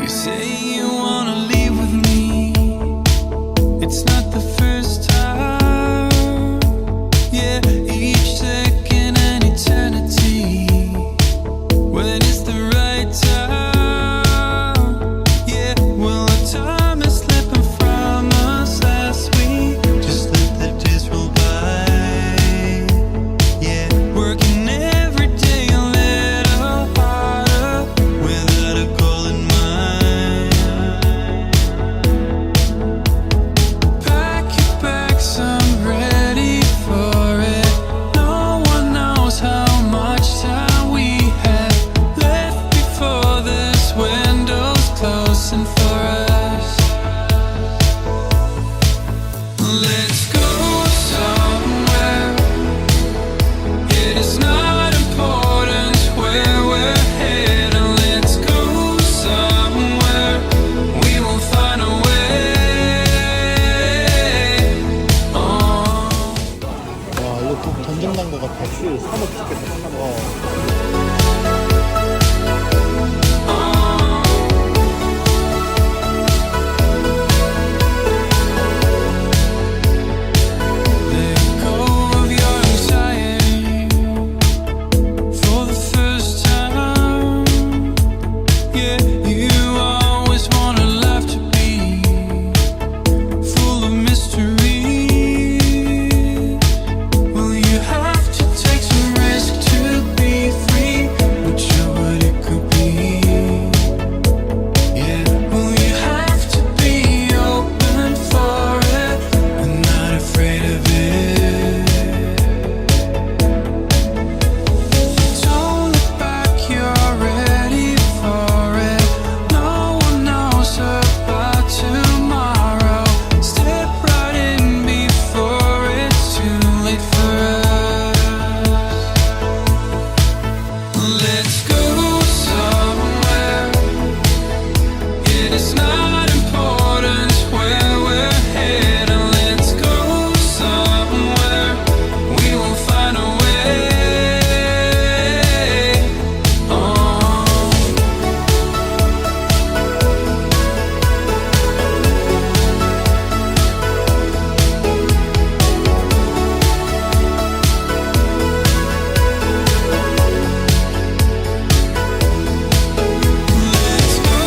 You say you wanna leave with me. It's not the first time. Yeah, each second an eternity. When is the right time? Yeah, well the time is slipping from us last week. Just let the days roll by. Yeah, working every day a little harder without a goal in mind. Pack your bags, I'm ready for it. No one knows how much time we have left before this window's closing for us. Let's go somewhere. It is not important where we're headed. Let's go somewhere. We will find a way. Oh. 와 이거 또 전쟁 난 거 같아. 슈 산업 죽겠다 산업. Let go of your anxiety for the first time. Yeah, you always wanted life to be full of mystery. Well, you have to take some risk to be free, not sure what it could be. Yeah, well, you have to be open for it and not afraid of it. Don't look back, you're ready for it. No one knows about tomorrow. Step right in before it's too late for us. Let's go somewhere. It is not important where we're headed. Let's go somewhere. We will find a way. Oh. Let's go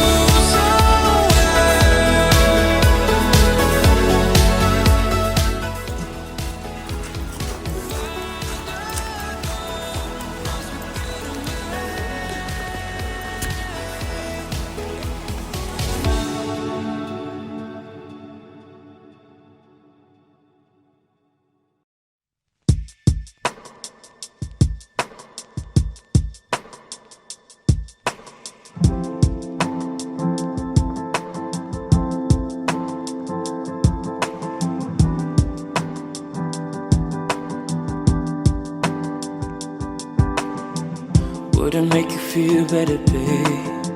Would it make you feel better, babe,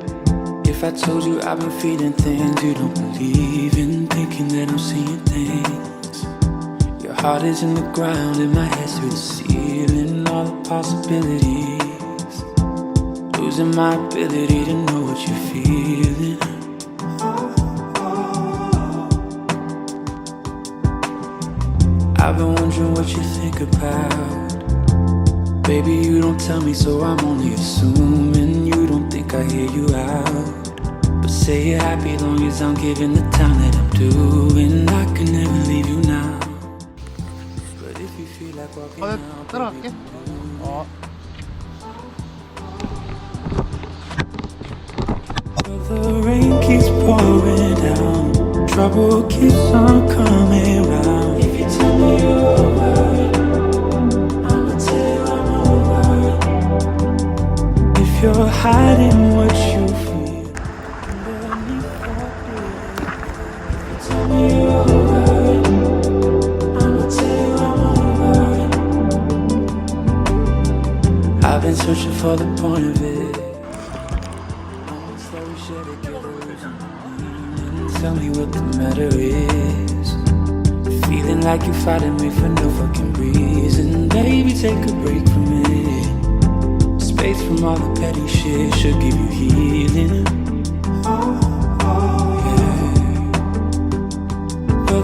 if I told you I've been feeling things you don't believe in, thinking that I'm seeing things? Your heart is in the ground and my head's through the ceiling. All the possibilities, losing my ability to know what you're feeling. I've been wondering what you think about. Baby, you don't tell me, so I'm only assuming you don't think I hear you out. But say you're happy long as I'm giving the time that I'm doing. I can never leave you now. But if you feel like walking out, 따라갈게. the rain keeps pouring down, trouble keeps on coming round. If you tell me you're over it, I'ma tell you I'm over it. If you're hiding what you feel underneath that bed, if you tell me you're over it, I'ma tell you I'm over it. I've been searching for the point of it. Tell me what the matter is. Feeling like you're fighting me for no fucking reason. Baby, take a break from it. Space from all the petty shit should give you healing. But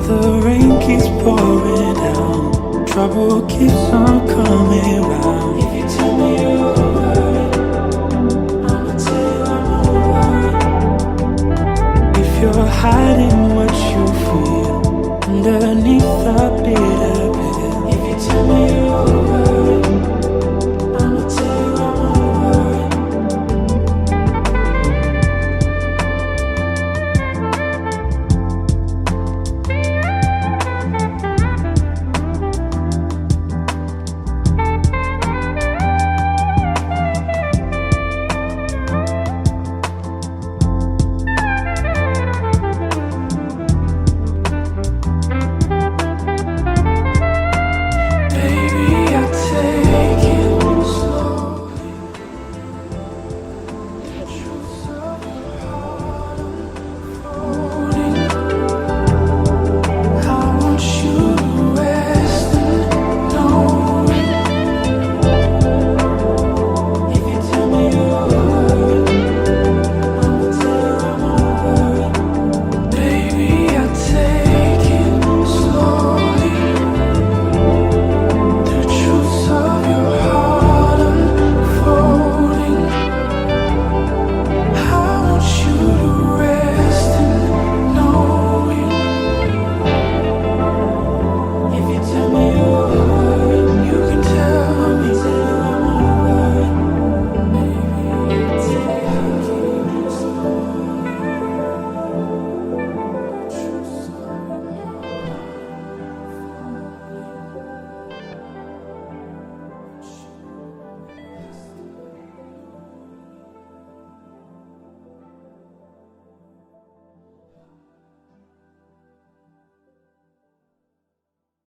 the rain keeps pouring down, trouble keeps on coming round. If you tell me you're over it, I'ma tell you I'm over it. If you're hiding what you feel underneath the bitter pill, if you tell me you're over it,